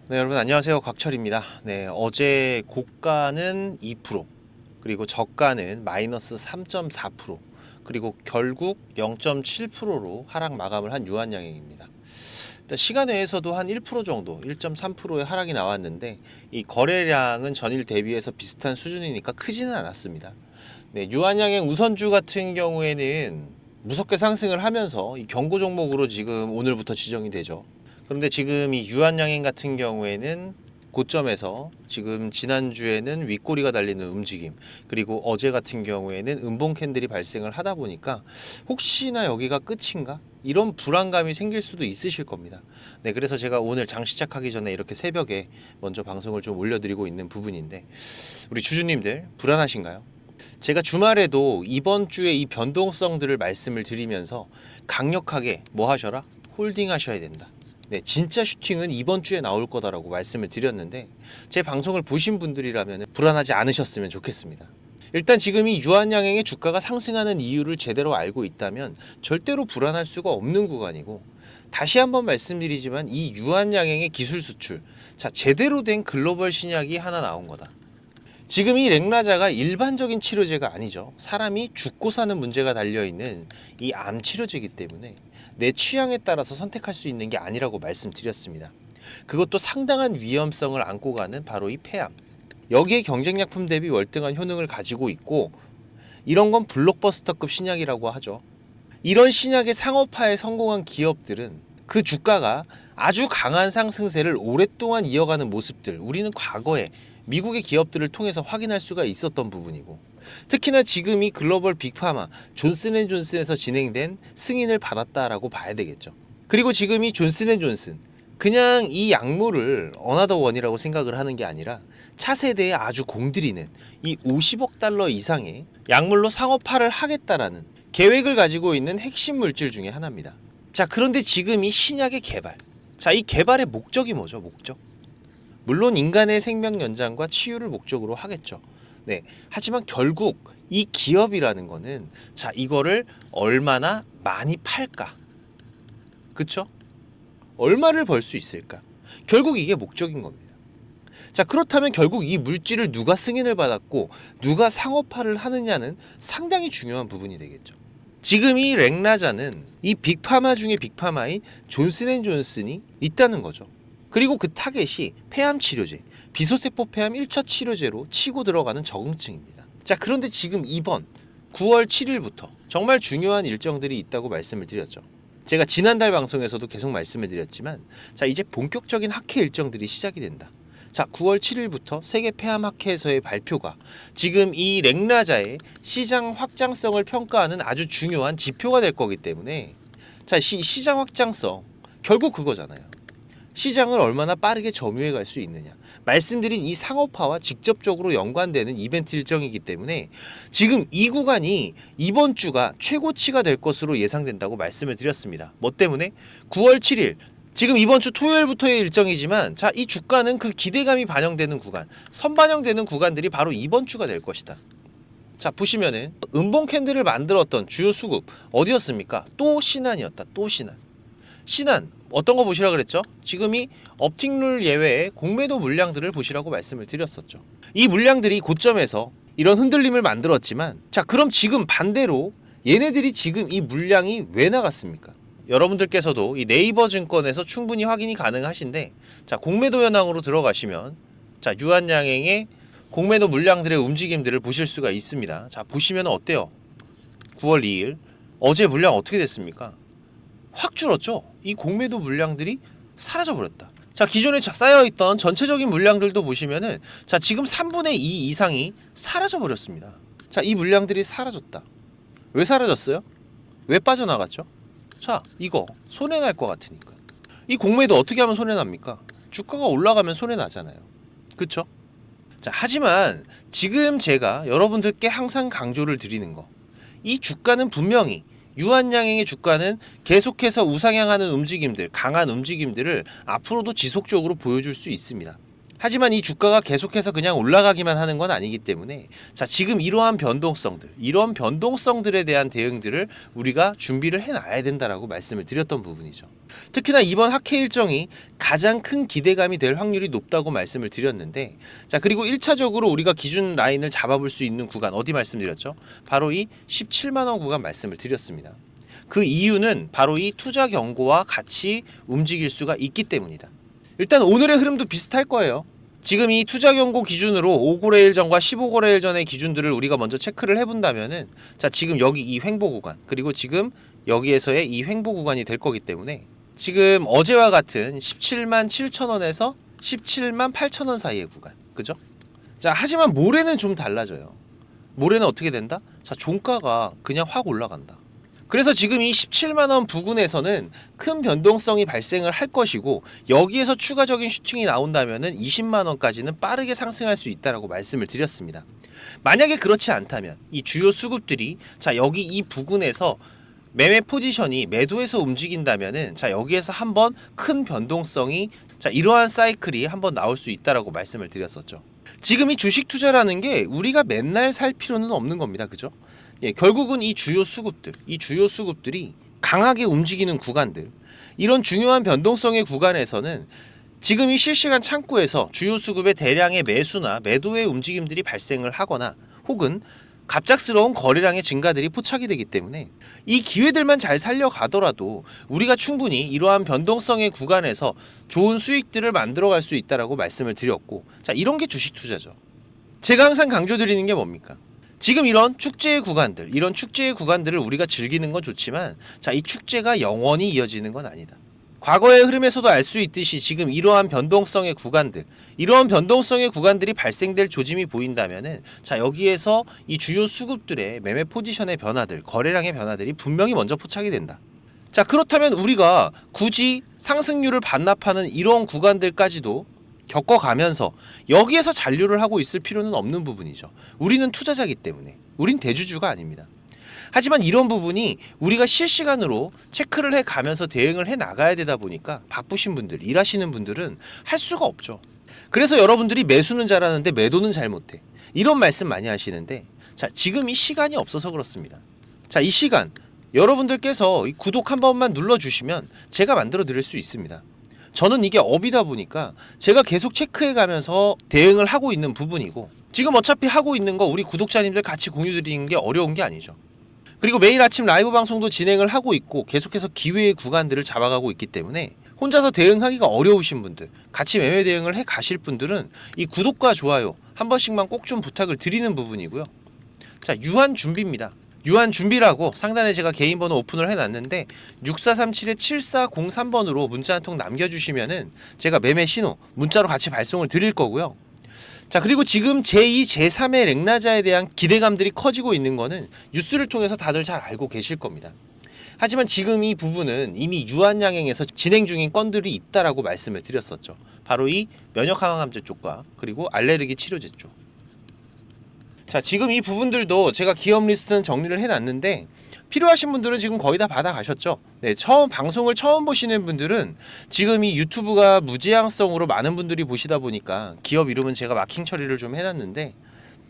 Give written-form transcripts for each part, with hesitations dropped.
네, 여러분 안녕하세요. 곽철입니다. 네, 어제 고가는 2%, 그리고 저가는 마이너스 3.4%, 그리고 결국 0.7%로 하락 마감을 한 유한양행입니다. 일단 시간 외에서도 한 1% 정도, 1.3%의 하락이 나왔는데 이 거래량은 전일 대비해서 비슷한 수준이니까 크지는 않았습니다. 네, 유한양행 우선주 같은 경우에는 무섭게 상승을 하면서 이 경고 종목으로 지금 오늘부터 지정이 되죠. 그런데 지금 이 유한양행 같은 경우에는 고점에서 지금 지난주에는 윗꼬리가 달리는 움직임, 그리고 어제 같은 경우에는 음봉 캔들이 발생을 하다 보니까 혹시나 여기가 끝인가? 이런 불안감이 생길 수도 있으실 겁니다. 네, 그래서 제가 오늘 장 시작하기 전에 이렇게 새벽에 먼저 방송을 좀 올려드리고 있는 부분인데, 우리 주주님들 불안하신가요? 제가 주말에도 이번 주에 이 변동성들을 말씀을 드리면서 강력하게 뭐 하셔라? 홀딩 하셔야 된다. 네, 진짜 슈팅은 이번 주에 나올 거다라고 말씀을 드렸는데, 제 방송을 보신 분들이라면 불안하지 않으셨으면 좋겠습니다. 일단 지금 이 유한양행의 주가가 상승하는 이유를 제대로 알고 있다면 절대로 불안할 수가 없는 구간이고, 다시 한번 말씀드리지만 이 유한양행의 기술 수출, 자, 제대로 된 글로벌 신약이 하나 나온 거다. 지금 이 렉라자가 일반적인 치료제가 아니죠. 사람이 죽고 사는 문제가 달려있는 이 암 치료제이기 때문에 내 취향에 따라서 선택할 수 있는 게 아니라고 말씀드렸습니다. 그것도 상당한 위험성을 안고 가는 바로 이 폐암. 여기에 경쟁약품 대비 월등한 효능을 가지고 있고, 이런 건 블록버스터급 신약이라고 하죠. 이런 신약의 상업화에 성공한 기업들은 그 주가가 아주 강한 상승세를 오랫동안 이어가는 모습들, 우리는 과거에 미국의 기업들을 통해서 확인할 수가 있었던 부분이고, 특히나 지금 이 글로벌 빅파마 존슨앤존슨에서 진행된 승인을 받았다라고 봐야 되겠죠. 그리고 지금 이 존슨앤존슨, 그냥 이 약물을 어나더 원이라고 생각을 하는 게 아니라 차세대에 아주 공들이는 이 50억 달러 이상의 약물로 상업화를 하겠다라는 계획을 가지고 있는 핵심 물질 중에 하나입니다. 자, 그런데 지금 이 신약의 개발, 자, 이 개발의 목적이 뭐죠? 목적? 물론 인간의 생명 연장과 치유를 목적으로 하겠죠. 네. 하지만 결국 이 기업이라는 거는, 자, 이거를 얼마나 많이 팔까? 그쵸? 얼마를 벌 수 있을까? 결국 이게 목적인 겁니다. 자, 그렇다면 결국 이 물질을 누가 승인을 받았고 누가 상업화를 하느냐는 상당히 중요한 부분이 되겠죠. 지금 이 렉라자는 이 빅파마 중에 빅파마인 존슨앤존슨이 있다는 거죠. 그리고 그 타겟이 폐암 치료제, 비소세포 폐암 1차 치료제로 치고 들어가는 적응증입니다. 자, 그런데 지금 이번 9월 7일부터 정말 중요한 일정들이 있다고 말씀을 드렸죠. 제가 지난달 방송에서도 계속 말씀을 드렸지만, 자, 이제 본격적인 학회 일정들이 시작이 된다. 자, 9월 7일부터 세계 폐암 학회에서의 발표가 지금 이 렉라자의 시장 확장성을 평가하는 아주 중요한 지표가 될 거기 때문에, 자, 시장 확장성, 결국 그거잖아요. 시장을 얼마나 빠르게 점유해 갈 수 있느냐. 말씀드린 이 상업화와 직접적으로 연관되는 이벤트 일정이기 때문에 지금 이 구간이 이번 주가 최고치가 될 것으로 예상된다고 말씀을 드렸습니다. 뭐 때문에? 9월 7일, 지금 이번 주 토요일부터의 일정이지만, 자, 이 주가는 그 기대감이 반영되는 구간, 선반영되는 구간들이 바로 이번 주가 될 것이다. 자, 보시면은 음봉 캔들을 만들었던 주요 수급 어디였습니까? 또 신한이었다. 또 신한. 신한 어떤 거 보시라 그랬죠? 지금이 업틱룰 예외의 공매도 물량들을 보시라고 말씀을 드렸었죠. 이 물량들이 고점에서 이런 흔들림을 만들었지만, 자, 그럼 지금 반대로 얘네들이 지금 이 물량이 왜 나갔습니까? 여러분들께서도 이 네이버 증권에서 충분히 확인이 가능하신데, 자, 공매도 현황으로 들어가시면, 자, 유한양행의 공매도 물량들의 움직임들을 보실 수가 있습니다. 자, 보시면 어때요? 9월 2일 어제 물량 어떻게 됐습니까? 확 줄었죠. 이 공매도 물량들이 사라져 버렸다. 자, 기존에 쌓여있던 전체적인 물량들도 보시면은, 자, 지금 3분의 2 이상이 사라져 버렸습니다. 자, 이 물량들이 사라졌다. 왜 사라졌어요? 왜 빠져나갔죠? 자, 이거 손해날 것 같으니까. 이 공매도 어떻게 하면 손해납니까? 주가가 올라가면 손해나잖아요. 그쵸? 자, 하지만 지금 제가 여러분들께 항상 강조를 드리는 거, 이 주가는 분명히, 유한양행의 주가는 계속해서 우상향하는 움직임들, 강한 움직임들을 앞으로도 지속적으로 보여줄 수 있습니다. 하지만 이 주가가 계속해서 그냥 올라가기만 하는 건 아니기 때문에 자, 지금 이러한 변동성들, 이런 변동성들에 대한 대응들을 우리가 준비를 해놔야 된다라고 말씀을 드렸던 부분이죠. 특히나 이번 학회 일정이 가장 큰 기대감이 될 확률이 높다고 말씀을 드렸는데, 자, 그리고 1차적으로 우리가 기준 라인을 잡아볼 수 있는 구간 어디 말씀드렸죠? 바로 이 17만 원 구간 말씀을 드렸습니다. 그 이유는 바로 이 투자 경고와 같이 움직일 수가 있기 때문이다. 일단 오늘의 흐름도 비슷할 거예요. 지금 이 투자 경고 기준으로 5거래일 전과 15거래일 전의 기준들을 우리가 먼저 체크를 해본다면은, 자, 지금 여기 이 횡보 구간, 그리고 지금 여기에서의 이 횡보 구간이 될 거기 때문에 지금 어제와 같은 17만 7천 원에서 17만 8천 원 사이의 구간, 그죠? 자, 하지만 모레는 좀 달라져요. 모레는 어떻게 된다? 자, 종가가 그냥 확 올라간다. 그래서 지금 이 17만 원 부근에서는 큰 변동성이 발생을 할 것이고, 여기에서 추가적인 슈팅이 나온다면은 20만 원까지는 빠르게 상승할 수 있다라고 말씀을 드렸습니다. 만약에 그렇지 않다면 이 주요 수급들이 자, 여기 이 부근에서 매매 포지션이 매도해서 움직인다면은 자, 여기에서 한번 큰 변동성이, 자, 이러한 사이클이 한번 나올 수 있다라고 말씀을 드렸었죠. 지금 이 주식 투자라는 게 우리가 맨날 살 필요는 없는 겁니다. 그죠? 예, 결국은 이 주요 수급들이 강하게 움직이는 구간들, 이런 중요한 변동성의 구간에서는 지금 이 실시간 창구에서 주요 수급의 대량의 매수나 매도의 움직임들이 발생을 하거나 혹은 갑작스러운 거래량의 증가들이 포착이 되기 때문에 이 기회들만 잘 살려가더라도 우리가 충분히 이러한 변동성의 구간에서 좋은 수익들을 만들어갈 수 있다라고 말씀을 드렸고, 자, 이런 게 주식 투자죠. 제가 항상 강조드리는 게 뭡니까? 지금 이런 축제의 구간들을 우리가 즐기는 건 좋지만, 자, 이 축제가 영원히 이어지는 건 아니다. 과거의 흐름에서도 알 수 있듯이 지금 이러한 변동성의 구간들, 이러한 변동성의 구간들이 발생될 조짐이 보인다면은, 자, 여기에서 이 주요 수급들의 매매 포지션의 변화들, 거래량의 변화들이 분명히 먼저 포착이 된다. 자, 그렇다면 우리가 굳이 상승률을 반납하는 이런 구간들까지도 겪어가면서 여기에서 잔류를 하고 있을 필요는 없는 부분이죠. 우리는 투자자이기 때문에. 우린 대주주가 아닙니다. 하지만 이런 부분이 우리가 실시간으로 체크를 해가면서 대응을 해 나가야 되다 보니까 바쁘신 분들, 일하시는 분들은 할 수가 없죠. 그래서 여러분들이 매수는 잘하는데 매도는 잘 못해, 이런 말씀 많이 하시는데, 자, 지금 이 시간이 없어서 그렇습니다. 자, 이 시간 여러분들께서 이 구독 한 번만 눌러주시면 제가 만들어 드릴 수 있습니다. 저는 이게 업이다 보니까 제가 계속 체크해 가면서 대응을 하고 있는 부분이고, 지금 어차피 하고 있는 거 우리 구독자님들 같이 공유 드리는 게 어려운 게 아니죠. 그리고 매일 아침 라이브 방송도 진행을 하고 있고 계속해서 기회의 구간들을 잡아가고 있기 때문에 혼자서 대응하기가 어려우신 분들, 같이 매매 대응을 해 가실 분들은 이 구독과 좋아요 한 번씩만 꼭 좀 부탁을 드리는 부분이고요. 자, 유한 준비입니다. 유한 준비라고 상단에 제가 개인 번호 오픈을 해놨는데 6437-7403번으로 문자 한 통 남겨주시면은 제가 매매 신호 문자로 같이 발송을 드릴 거고요. 자, 그리고 지금 제2, 제3의 랭라자에 대한 기대감들이 커지고 있는 거는 뉴스를 통해서 다들 잘 알고 계실 겁니다. 하지만 지금 이 부분은 이미 유한양행에서 진행 중인 건들이 있다라고 말씀을 드렸었죠. 바로 이 면역 항암제 쪽과 그리고 알레르기 치료제 쪽. 자, 지금 이 부분들도 제가 기업 리스트는 정리를 해놨는데 필요하신 분들은 지금 거의 다 받아가셨죠. 네, 방송을 처음 보시는 분들은 지금 이 유튜브가 무제한성으로 많은 분들이 보시다 보니까 기업 이름은 제가 마킹 처리를 좀 해놨는데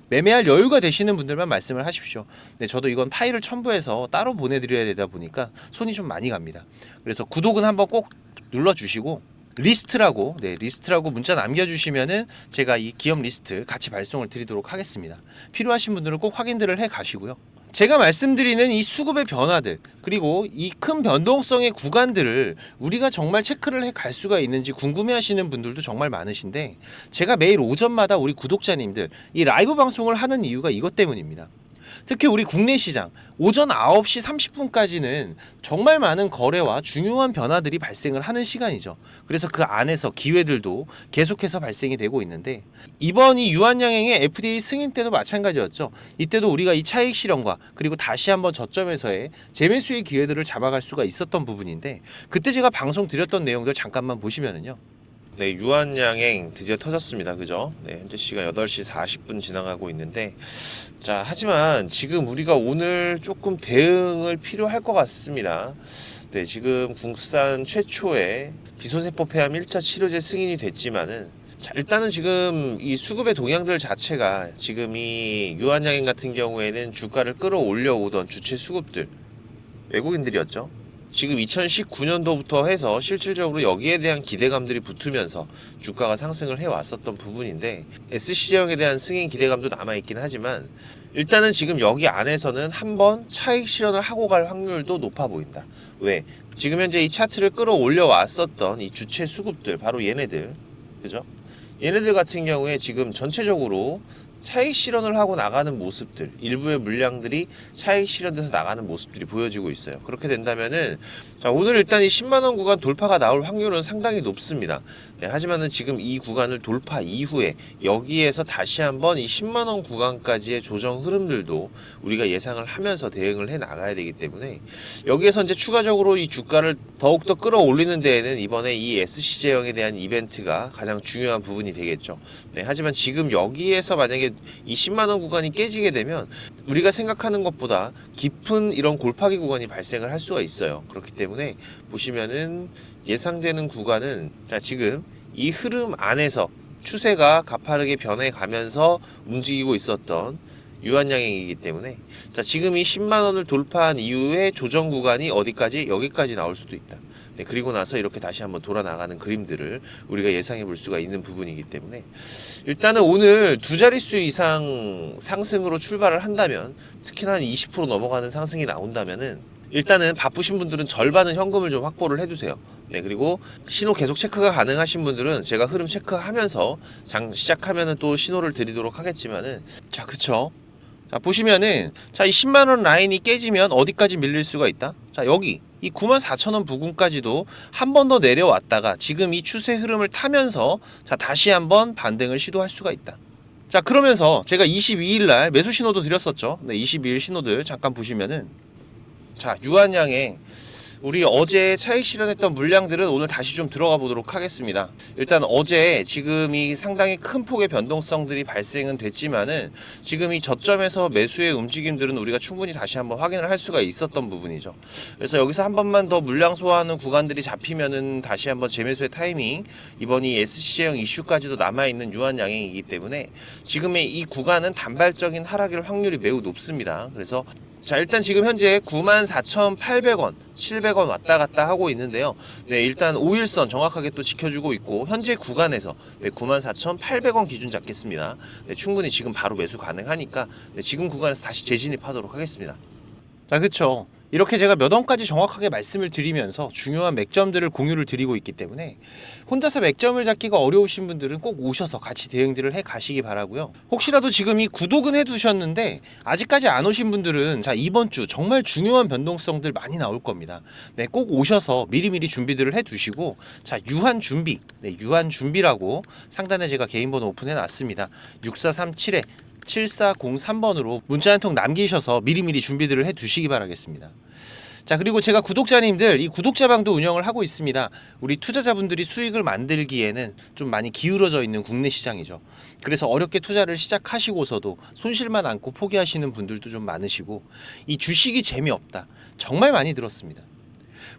매매할 여유가 되시는 분들만 말씀을 하십시오. 네, 저도 이건 파일을 첨부해서 따로 보내드려야 되다 보니까 손이 좀 많이 갑니다. 그래서 구독은 한번 꼭 눌러주시고 리스트라고 문자 남겨주시면은 제가 이 기업 리스트 같이 발송을 드리도록 하겠습니다. 필요하신 분들은 꼭 확인들을 해 가시고요. 제가 말씀드리는 이 수급의 변화들, 그리고 이 큰 변동성의 구간들을 우리가 정말 체크를 해 갈 수가 있는지 궁금해 하시는 분들도 정말 많으신데, 제가 매일 오전마다 우리 구독자님들 이 라이브 방송을 하는 이유가 이것 때문입니다. 특히 우리 국내 시장 오전 9시 30분까지는 정말 많은 거래와 중요한 변화들이 발생을 하는 시간이죠. 그래서 그 안에서 기회들도 계속해서 발생이 되고 있는데, 이번 이 유한양행의 FDA 승인 때도 마찬가지였죠. 이때도 우리가 이 차익 실현과 그리고 다시 한번 저점에서의 재매수의 기회들을 잡아갈 수가 있었던 부분인데, 그때 제가 방송 드렸던 내용들 잠깐만 보시면은요. 네, 유한양행 드디어 터졌습니다. 그죠? 네, 현재 시간 8시 40분 지나가고 있는데, 자, 하지만 지금 우리가 오늘 조금 대응을 필요할 것 같습니다. 네, 지금 국산 최초의 비소세포 폐암 1차 치료제 승인이 됐지만은 자, 일단은 지금 이 수급의 동향들 자체가 지금 이 유한양행 같은 경우에는 주가를 끌어올려 오던 주체 수급들 외국인들이었죠. 지금 2019년도부터 해서 실질적으로 여기에 대한 기대감들이 붙으면서 주가가 상승을 해왔었던 부분인데 SC제형에 대한 승인 기대감도 남아있긴 하지만 일단은 지금 여기 안에서는 한번 차익 실현을 하고 갈 확률도 높아 보인다. 왜? 지금 현재 이 차트를 끌어올려 왔었던 이 주체 수급들 바로 얘네들, 그죠? 얘네들 같은 경우에 지금 전체적으로 차익 실현을 하고 나가는 모습들, 일부의 물량들이 차익 실현돼서 나가는 모습들이 보여지고 있어요. 그렇게 된다면은 자, 오늘 일단 이 10만원 구간 돌파가 나올 확률은 상당히 높습니다. 네, 하지만은 지금 이 구간을 돌파 이후에 여기에서 다시 한번 이 10만원 구간까지의 조정 흐름들도 우리가 예상을 하면서 대응을 해 나가야 되기 때문에 여기에서 이제 추가적으로 이 주가를 더욱더 끌어올리는 데에는 이번에 이 SC제형에 대한 이벤트가 가장 중요한 부분이 되겠죠. 네, 하지만 지금 여기에서 만약에 이 10만원 구간이 깨지게 되면 우리가 생각하는 것보다 깊은 이런 골파기 구간이 발생을 할 수가 있어요. 그렇기 때문에 보시면은 예상되는 구간은 자, 지금 이 흐름 안에서 추세가 가파르게 변해가면서 움직이고 있었던 유한양행이기 때문에 자, 지금 이 10만원을 돌파한 이후에 조정 구간이 어디까지? 여기까지 나올 수도 있다. 네, 그리고 나서 이렇게 다시 한번 돌아 나가는 그림들을 우리가 예상해 볼 수가 있는 부분이기 때문에 일단은 오늘 두 자릿수 이상 상승으로 출발을 한다면 특히나 한 20% 넘어가는 상승이 나온다면은 일단은 바쁘신 분들은 절반은 현금을 좀 확보를 해두세요. 네, 그리고 신호 계속 체크가 가능하신 분들은 제가 흐름 체크하면서 장 시작하면은 또 신호를 드리도록 하겠지만은 자, 그쵸? 자, 보시면은 자, 이 10만원 라인이 깨지면 어디까지 밀릴 수가 있다? 자, 여기 이 94,000원 부근까지도 한 번 더 내려왔다가 지금 이 추세 흐름을 타면서 자, 다시 한번 반등을 시도할 수가 있다. 자, 그러면서 제가 22일 날 매수 신호도 드렸었죠. 네, 22일 신호들 잠깐 보시면은 자, 유한양에 우리 어제 차익 실현했던 물량들은 오늘 다시 좀 들어가 보도록 하겠습니다. 일단 어제 지금 이 상당히 큰 폭의 변동성들이 발생은 됐지만은 지금 이 저점에서 매수의 움직임들은 우리가 충분히 다시 한번 확인을 할 수가 있었던 부분이죠. 그래서 여기서 한 번만 더 물량 소화하는 구간들이 잡히면은 다시 한번 재매수의 타이밍, 이번 이 SC형 이슈까지도 남아있는 유한양행이기 때문에 지금의 이 구간은 단발적인 하락일 확률이 매우 높습니다. 그래서 자, 일단 지금 현재 94,800원, 700원 왔다 갔다 하고 있는데요. 네, 일단 5일선 정확하게 또 지켜주고 있고 현재 구간에서 네, 94,800원 기준 잡겠습니다. 네, 충분히 지금 바로 매수 가능하니까 네, 지금 구간에서 다시 재진입하도록 하겠습니다. 자, 그쵸. 이렇게 제가 몇 원까지 정확하게 말씀을 드리면서 중요한 맥점들을 공유를 드리고 있기 때문에 혼자서 맥점을 잡기가 어려우신 분들은 꼭 오셔서 같이 대응들을 해 가시기 바라고요. 혹시라도 지금 이 구독은 해 두셨는데 아직까지 안 오신 분들은 자, 이번 주 정말 중요한 변동성들 많이 나올 겁니다. 네, 꼭 오셔서 미리미리 준비들을 해 두시고 자, 유한 준비. 네, 유한 준비라고 상단에 제가 개인 번호 오픈해 놨습니다. 6437에 7403번으로 문자 한 통 남기셔서 미리미리 준비들을 해 두시기 바라겠습니다. 자, 그리고 제가 구독자님들 이 구독자방도 운영을 하고 있습니다. 우리 투자자분들이 수익을 만들기에는 좀 많이 기울어져 있는 국내 시장이죠. 그래서 어렵게 투자를 시작하시고서도 손실만 안고 포기하시는 분들도 좀 많으시고 이 주식이 재미없다. 정말 많이 들었습니다.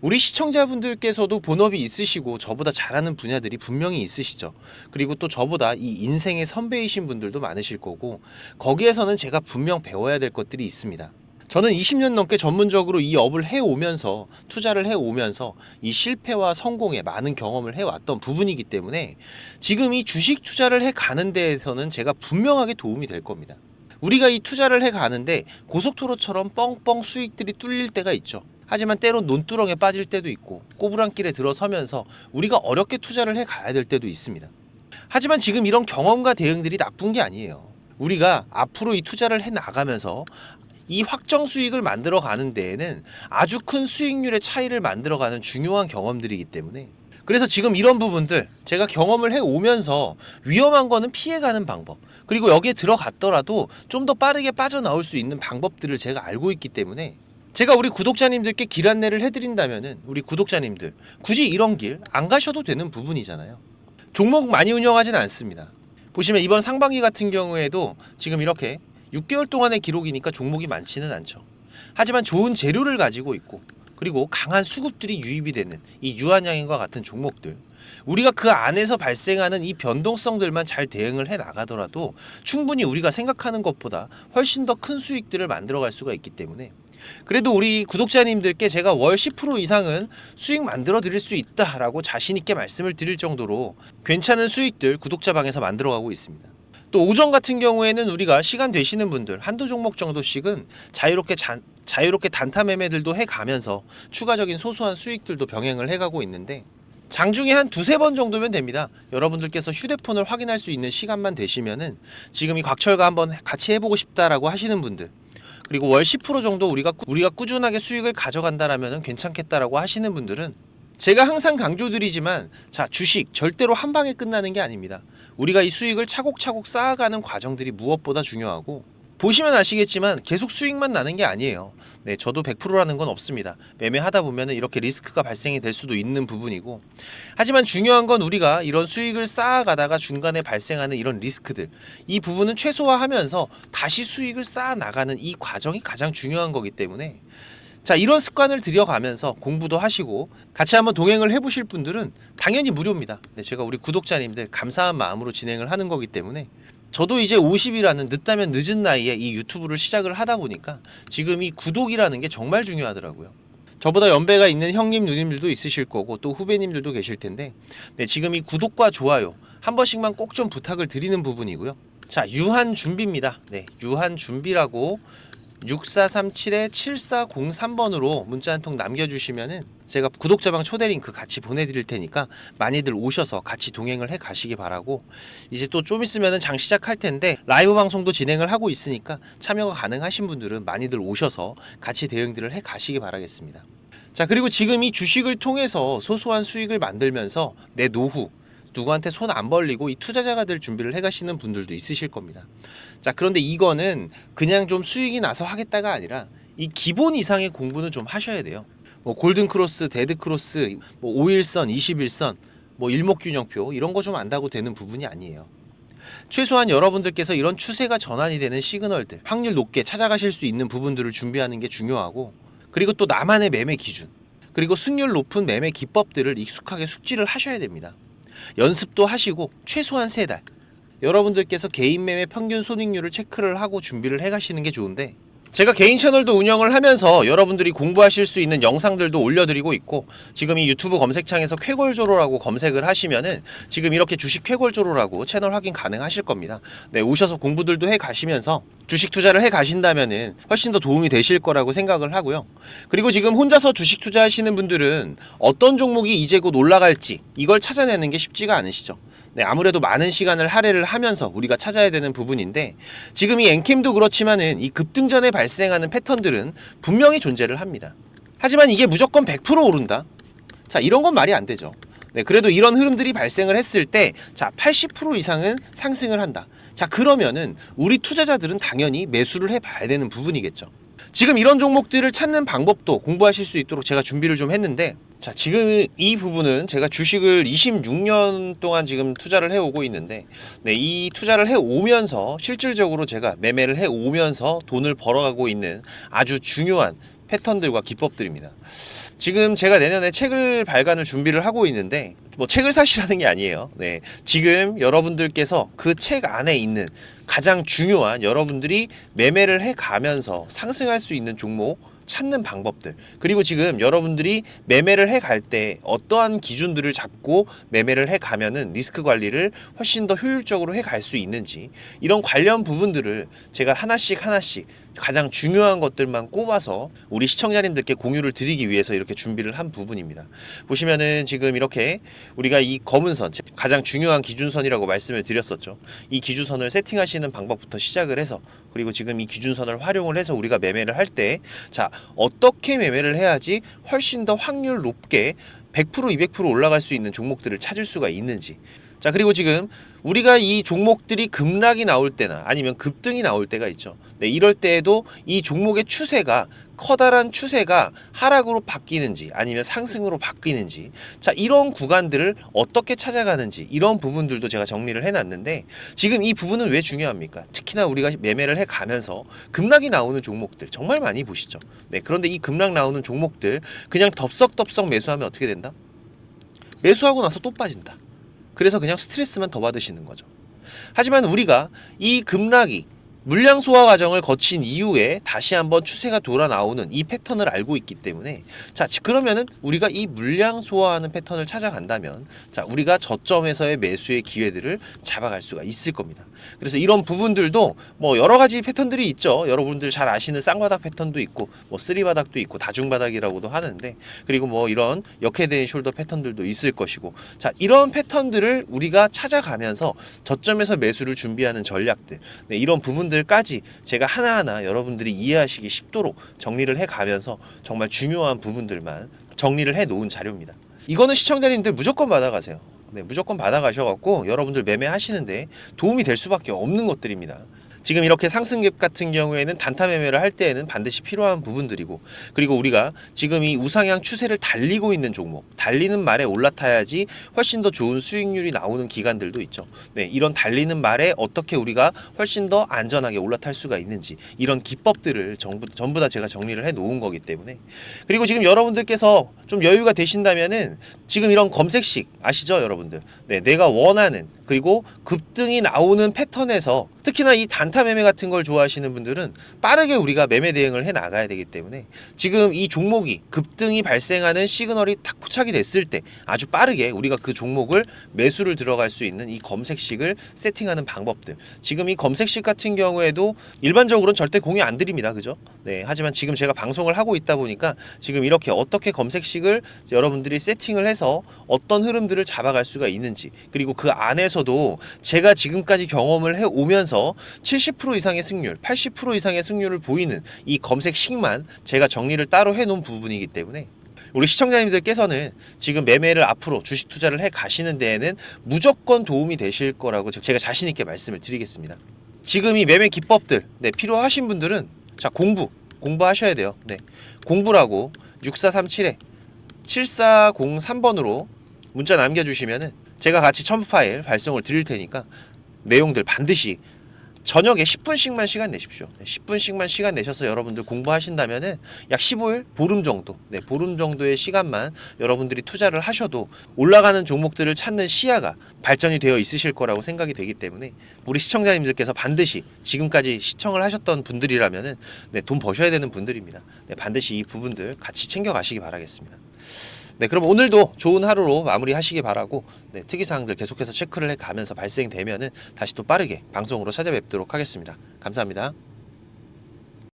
우리 시청자분들께서도 본업이 있으시고 저보다 잘하는 분야들이 분명히 있으시죠. 그리고 또 저보다 이 인생의 선배이신 분들도 많으실 거고 거기에서는 제가 분명 배워야 될 것들이 있습니다. 저는 20년 넘게 전문적으로 이 업을 해오면서 투자를 해오면서 이 실패와 성공에 많은 경험을 해왔던 부분이기 때문에 지금 이 주식 투자를 해가는 데에서는 제가 분명하게 도움이 될 겁니다. 우리가 이 투자를 해가는데 고속도로처럼 뻥뻥 수익들이 뚫릴 때가 있죠. 하지만 때론 논두렁에 빠질 때도 있고 꼬부랑길에 들어서면서 우리가 어렵게 투자를 해가야 될 때도 있습니다. 하지만 지금 이런 경험과 대응들이 나쁜 게 아니에요. 우리가 앞으로 이 투자를 해나가면서 이 확정 수익을 만들어가는 데에는 아주 큰 수익률의 차이를 만들어가는 중요한 경험들이기 때문에 그래서 지금 이런 부분들 제가 경험을 해오면서 위험한 거는 피해가는 방법 그리고 여기에 들어갔더라도 좀 더 빠르게 빠져나올 수 있는 방법들을 제가 알고 있기 때문에 제가 우리 구독자님들께 길 안내를 해드린다면은 우리 구독자님들 굳이 이런 길 안 가셔도 되는 부분이잖아요. 종목 많이 운영하진 않습니다. 보시면 이번 상반기 같은 경우에도 지금 이렇게 6개월 동안의 기록이니까 종목이 많지는 않죠. 하지만 좋은 재료를 가지고 있고 그리고 강한 수급들이 유입이 되는 이 유한양행과 같은 종목들 우리가 그 안에서 발생하는 이 변동성들만 잘 대응을 해 나가더라도 충분히 우리가 생각하는 것보다 훨씬 더 큰 수익들을 만들어갈 수가 있기 때문에, 그래도 우리 구독자님들께 제가 월 10% 이상은 수익 만들어 드릴 수 있다라고 자신 있게 말씀을 드릴 정도로 괜찮은 수익들 구독자 방에서 만들어가고 있습니다. 또 오전 같은 경우에는 우리가 시간 되시는 분들 한두 종목 정도씩은 자유롭게 단타 매매들도 해가면서 추가적인 소소한 수익들도 병행을 해가고 있는데, 장중에 한 두세 번 정도면 됩니다. 여러분들께서 휴대폰을 확인할 수 있는 시간만 되시면은 지금 이 곽철과 한번 같이 해보고 싶다라고 하시는 분들, 그리고 월 10% 정도 우리가 꾸준하게 수익을 가져간다라면 괜찮겠다라고 하시는 분들은, 제가 항상 강조드리지만, 자, 주식 절대로 한 방에 끝나는 게 아닙니다. 우리가 이 수익을 차곡차곡 쌓아가는 과정들이 무엇보다 중요하고, 보시면 아시겠지만 계속 수익만 나는 게 아니에요. 네, 저도 100%라는 건 없습니다. 매매하다 보면 이렇게 리스크가 발생이 될 수도 있는 부분이고, 하지만 중요한 건 우리가 이런 수익을 쌓아가다가 중간에 발생하는 이런 리스크들, 이 부분은 최소화하면서 다시 수익을 쌓아 나가는 이 과정이 가장 중요한 거기 때문에, 자, 이런 습관을 들여가면서 공부도 하시고 같이 한번 동행을 해보실 분들은 당연히 무료입니다. 네, 제가 우리 구독자님들 감사한 마음으로 진행을 하는 거기 때문에, 저도 이제 50이라는 늦다면 늦은 나이에 이 유튜브를 시작을 하다 보니까 지금 이 구독이라는 게 정말 중요하더라고요. 저보다 연배가 있는 형님 누님들도 있으실 거고 또 후배님들도 계실 텐데, 네, 지금 이 구독과 좋아요 한 번씩만 꼭 좀 부탁을 드리는 부분이고요. 자, 유한 준비입니다. 네, 유한 준비라고 6437-7403번으로 문자 한 통 남겨주시면은 제가 구독자방 초대 링크 같이 보내드릴 테니까 많이들 오셔서 같이 동행을 해 가시기 바라고, 이제 또 좀 있으면은 장 시작할 텐데 라이브 방송도 진행을 하고 있으니까 참여가 가능하신 분들은 많이들 오셔서 같이 대응들을 해 가시기 바라겠습니다. 자, 그리고 지금 이 주식을 통해서 소소한 수익을 만들면서 내 노후, 누구한테 손 안 벌리고 이 투자자가 될 준비를 해 가시는 분들도 있으실 겁니다. 자, 그런데 이거는 그냥 좀 수익이 나서 하겠다가 아니라 이 기본 이상의 공부는 좀 하셔야 돼요. 뭐 골든 크로스, 데드 크로스, 뭐 5일선, 21선, 뭐 일목균형표 이런 거 좀 안다고 되는 부분이 아니에요. 최소한 여러분들께서 이런 추세가 전환이 되는 시그널들, 확률 높게 찾아가실 수 있는 부분들을 준비하는 게 중요하고, 그리고 또 나만의 매매 기준, 그리고 승률 높은 매매 기법들을 익숙하게 숙지를 하셔야 됩니다. 연습도 하시고 최소한 3달 여러분들께서 개인 매매 평균 손익률을 체크를 하고 준비를 해 가시는 게 좋은데, 제가 개인 채널도 운영을 하면서 여러분들이 공부하실 수 있는 영상들도 올려드리고 있고, 지금 이 유튜브 검색창에서 쾌골조로라고 검색을 하시면은 지금 이렇게 주식 쾌골조로라고 채널 확인 가능하실 겁니다. 네, 오셔서 공부들도 해 가시면서 주식 투자를 해 가신다면은 훨씬 더 도움이 되실 거라고 생각을 하고요. 그리고 지금 혼자서 주식 투자하시는 분들은 어떤 종목이 이제 곧 올라갈지 이걸 찾아내는 게 쉽지가 않으시죠. 네, 아무래도 많은 시간을 할애를 하면서 우리가 찾아야 되는 부분인데, 지금 이 엔캠도 그렇지만은 이 급등 전에 발생하는 패턴들은 분명히 존재를 합니다. 하지만 이게 무조건 100% 오른다? 자, 이런 건 말이 안 되죠. 네, 그래도 이런 흐름들이 발생을 했을 때, 자, 80% 이상은 상승을 한다. 자, 그러면은 우리 투자자들은 당연히 매수를 해봐야 되는 부분이겠죠. 지금 이런 종목들을 찾는 방법도 공부하실 수 있도록 제가 준비를 좀 했는데, 자, 지금 이 부분은 제가 주식을 26년 동안 지금 투자를 해오고 있는데, 네, 이 투자를 해오면서 실질적으로 제가 매매를 해오면서 돈을 벌어가고 있는 아주 중요한 패턴들과 기법들입니다. 지금 제가 내년에 책을 발간을 준비를 하고 있는데, 뭐 책을 사시라는 게 아니에요. 네, 지금 여러분들께서 그 책 안에 있는 가장 중요한 여러분들이 매매를 해가면서 상승할 수 있는 종목 찾는 방법들, 그리고 지금 여러분들이 매매를 해갈 때 어떠한 기준들을 잡고 매매를 해가면은 리스크 관리를 훨씬 더 효율적으로 해갈 수 있는지, 이런 관련 부분들을 제가 하나씩 가장 중요한 것들만 꼽아서 우리 시청자님들께 공유를 드리기 위해서 이렇게 준비를 한 부분입니다. 보시면은 지금 이렇게 우리가 이 검은 선, 가장 중요한 기준선이라고 말씀을 드렸었죠. 이 기준선을 세팅하시는 방법부터 시작을 해서, 그리고 지금 이 기준선을 활용을 해서 우리가 매매를 할 때, 자, 어떻게 매매를 해야지 훨씬 더 확률 높게 100% 200% 올라갈 수 있는 종목들을 찾을 수가 있는지. 자, 그리고 지금 우리가 이 종목들이 급락이 나올 때나 아니면 급등이 나올 때가 있죠. 네, 이럴 때에도 이 종목의 추세가, 커다란 추세가 하락으로 바뀌는지 아니면 상승으로 바뀌는지, 자, 이런 구간들을 어떻게 찾아가는지, 이런 부분들도 제가 정리를 해놨는데, 지금 이 부분은 왜 중요합니까? 특히나 우리가 매매를 해가면서 급락이 나오는 종목들 정말 많이 보시죠. 네, 그런데 이 급락 나오는 종목들 그냥 덥석덥석 매수하면 어떻게 된다? 매수하고 나서 또 빠진다. 그래서 그냥 스트레스만 더 받으시는 거죠. 하지만 우리가 이 급락이 물량 소화 과정을 거친 이후에 다시 한번 추세가 돌아 나오는 이 패턴을 알고 있기 때문에, 자, 그러면은 우리가 이 물량 소화하는 패턴을 찾아간다면, 자, 우리가 저점에서의 매수의 기회들을 잡아갈 수가 있을 겁니다. 그래서 이런 부분들도 뭐 여러 가지 패턴들이 있죠. 여러분들 잘 아시는 쌍바닥 패턴도 있고, 뭐 쓰리바닥도 있고, 다중바닥이라고도 하는데, 그리고 뭐 이런 역헤드앤 숄더 패턴들도 있을 것이고, 자, 이런 패턴들을 우리가 찾아가면서 저점에서 매수를 준비하는 전략들, 네, 이런 부분들까지 제가 하나하나 여러분들이 이해하시기 쉽도록 정리를 해가면서 정말 중요한 부분들만 정리를 해 놓은 자료입니다. 이거는 시청자님들 무조건 받아가세요. 네, 무조건 받아가셔갖고 여러분들 매매하시는데 도움이 될 수밖에 없는 것들입니다. 지금 이렇게 상승갭 같은 경우에는 단타 매매를 할 때에는 반드시 필요한 부분들이고, 그리고 우리가 지금 이 우상향 추세를 달리고 있는 종목, 달리는 말에 올라타야지 훨씬 더 좋은 수익률이 나오는 기간들도 있죠. 네, 이런 달리는 말에 어떻게 우리가 훨씬 더 안전하게 올라탈 수가 있는지, 이런 기법들을 전부 다 제가 정리를 해 놓은 거기 때문에. 그리고 지금 여러분들께서 좀 여유가 되신다면은 지금 이런 검색식 아시죠, 여러분들? 네, 내가 원하는, 그리고 급등이 나오는 패턴에서, 특히나 이 단타 매매 같은 걸 좋아하시는 분들은 빠르게 우리가 매매 대응을 해 나가야 되기 때문에, 지금 이 종목이 급등이 발생하는 시그널이 딱 포착이 됐을 때 아주 빠르게 우리가 그 종목을 매수를 들어갈 수 있는 이 검색식을 세팅하는 방법들, 지금 이 검색식 같은 경우에도 일반적으로는 절대 공유 안 드립니다. 그죠? 네, 하지만 지금 제가 방송을 하고 있다 보니까 지금 이렇게 어떻게 검색식을 여러분들이 세팅을 해서 어떤 흐름들을 잡아갈 수가 있는지, 그리고 그 안에서도 제가 지금까지 경험을 해 오면서 70% 이상의 승률, 80% 이상의 승률을 보이는 이 검색식만 제가 정리를 따로 해 놓은 부분이기 때문에, 우리 시청자님들께서는 지금 매매를 앞으로 주식 투자를 해 가시는 데에는 무조건 도움이 되실 거라고 제가 자신 있게 말씀을 드리겠습니다. 지금 이 매매 기법들, 네, 필요하신 분들은 자, 공부하셔야 돼요. 네, 공부라고 6437에 7403번으로 문자 남겨주시면은 제가 같이 첨부 파일 발송을 드릴 테니까 내용들 반드시 저녁에 10분씩만 시간 내십시오. 10분씩만 시간 내셔서 여러분들 공부하신다면은 약 15일, 보름 정도, 네, 보름 정도의 시간만 여러분들이 투자를 하셔도 올라가는 종목들을 찾는 시야가 발전이 되어 있으실 거라고 생각이 되기 때문에, 우리 시청자님들께서 반드시 지금까지 시청을 하셨던 분들이라면은, 네, 돈 버셔야 되는 분들입니다. 네, 반드시 이 부분들 같이 챙겨 가시기 바라겠습니다. 네, 그럼 오늘도 좋은 하루로 마무리하시기 바라고, 네, 특이사항들 계속해서 체크를 해가면서 발생되면은 다시 또 빠르게 방송으로 찾아뵙도록 하겠습니다. 감사합니다.